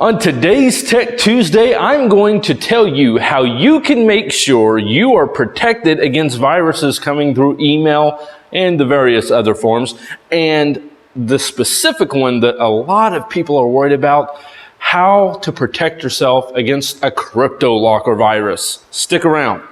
On today's Tech Tuesday, I'm going to tell you how you can make sure you are protected against viruses coming through email and the various other forms, and the specific one that a lot of people are worried about, how to protect yourself against a CryptoLocker virus. Stick around.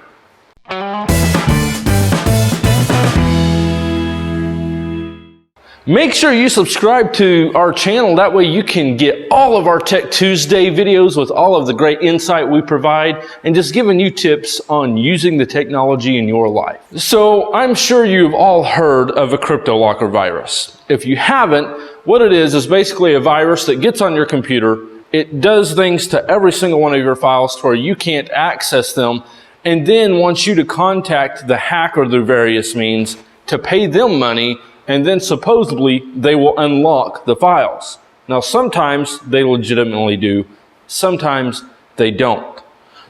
Make sure you subscribe to our channel. That way you can get all of our Tech Tuesday videos with all of the great insight we provide and just giving you tips on using the technology in your life. So I'm sure you've all heard of a CryptoLocker virus. If you haven't, what it is basically a virus that gets on your computer. It does things to every single one of your files to where you can't access them, and then wants you to contact the hacker through various means to pay them money, and then supposedly they will unlock the files. Now sometimes they legitimately do, sometimes they don't.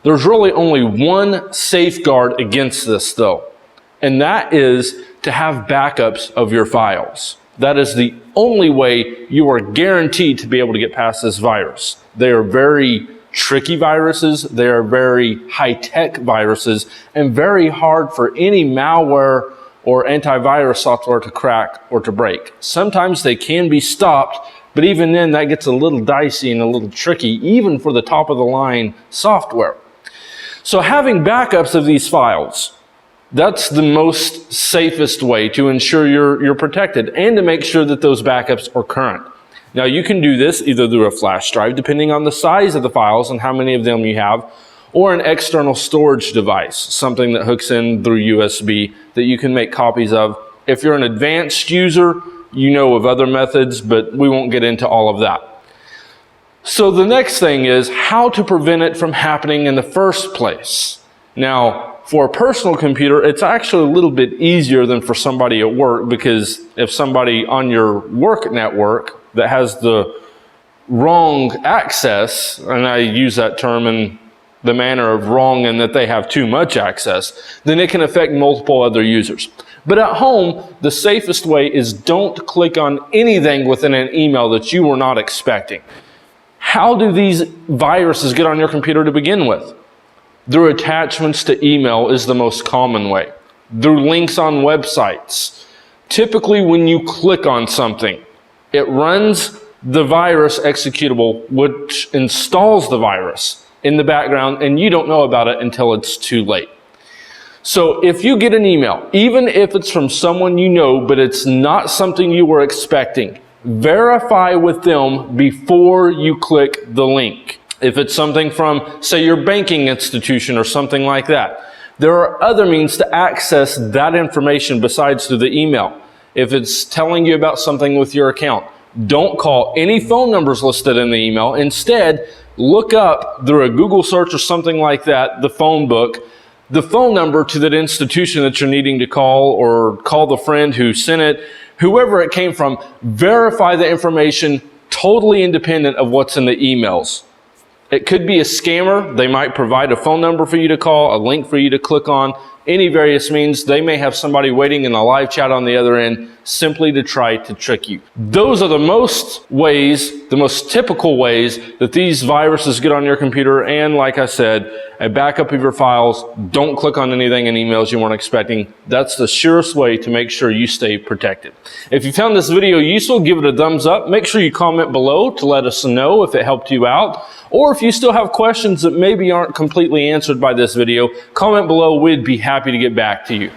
There's really only one safeguard against this though, and that is to have backups of your files. That is the only way you are guaranteed to be able to get past this virus. They are very tricky viruses, they are very high-tech viruses, and very hard for any malware or antivirus software to crack or to break. Sometimes they can be stopped, but even then that gets a little dicey and a little tricky, even for the top of the line software. So having backups of these files, that's the most safest way to ensure you're protected and to make sure that those backups are current. Now you can do this either through a flash drive, depending on the size of the files and how many of them you have, or an external storage device, something that hooks in through USB that you can make copies of. If you're an advanced user, you know of other methods, but we won't get into all of that. So the next thing is how to prevent it from happening in the first place. Now, for a personal computer, it's actually a little bit easier than for somebody at work, because if somebody on your work network that has the wrong access, and I use that term in the manner of wrong and that they have too much access, then it can affect multiple other users. But at home, the safest way is don't click on anything within an email that you were not expecting. How do these viruses get on your computer to begin with? Through attachments to email is the most common way. Through links on websites. Typically when you click on something, it runs the virus executable, which installs the virus in the background, and you don't know about it until it's too late. So if you get an email, even if it's from someone you know, but it's not something you were expecting, verify with them before you click the link. If it's something from, say, your banking institution or something like that, there are other means to access that information besides through the email. If it's telling you about something with your account, don't call any phone numbers listed in the email. Instead, look up through a Google search or something like that, the phone book, the phone number to that institution that you're needing to call, or call the friend who sent it, whoever it came from. Verify the information totally independent of what's in the emails. It could be a scammer. They might provide a phone number for you to call, a link for you to click on, any various means. They may have somebody waiting in a live chat on the other end simply to try to trick you. Those are the most typical ways that these viruses get on your computer. And like I said, a backup of your files. Don't click on anything in emails you weren't expecting. That's the surest way to make sure you stay protected. If you found this video useful, give it a thumbs up. Make sure you comment below to let us know if it helped you out. Or if you still have questions that maybe aren't completely answered by this video, comment below. We'd be happy to get back to you.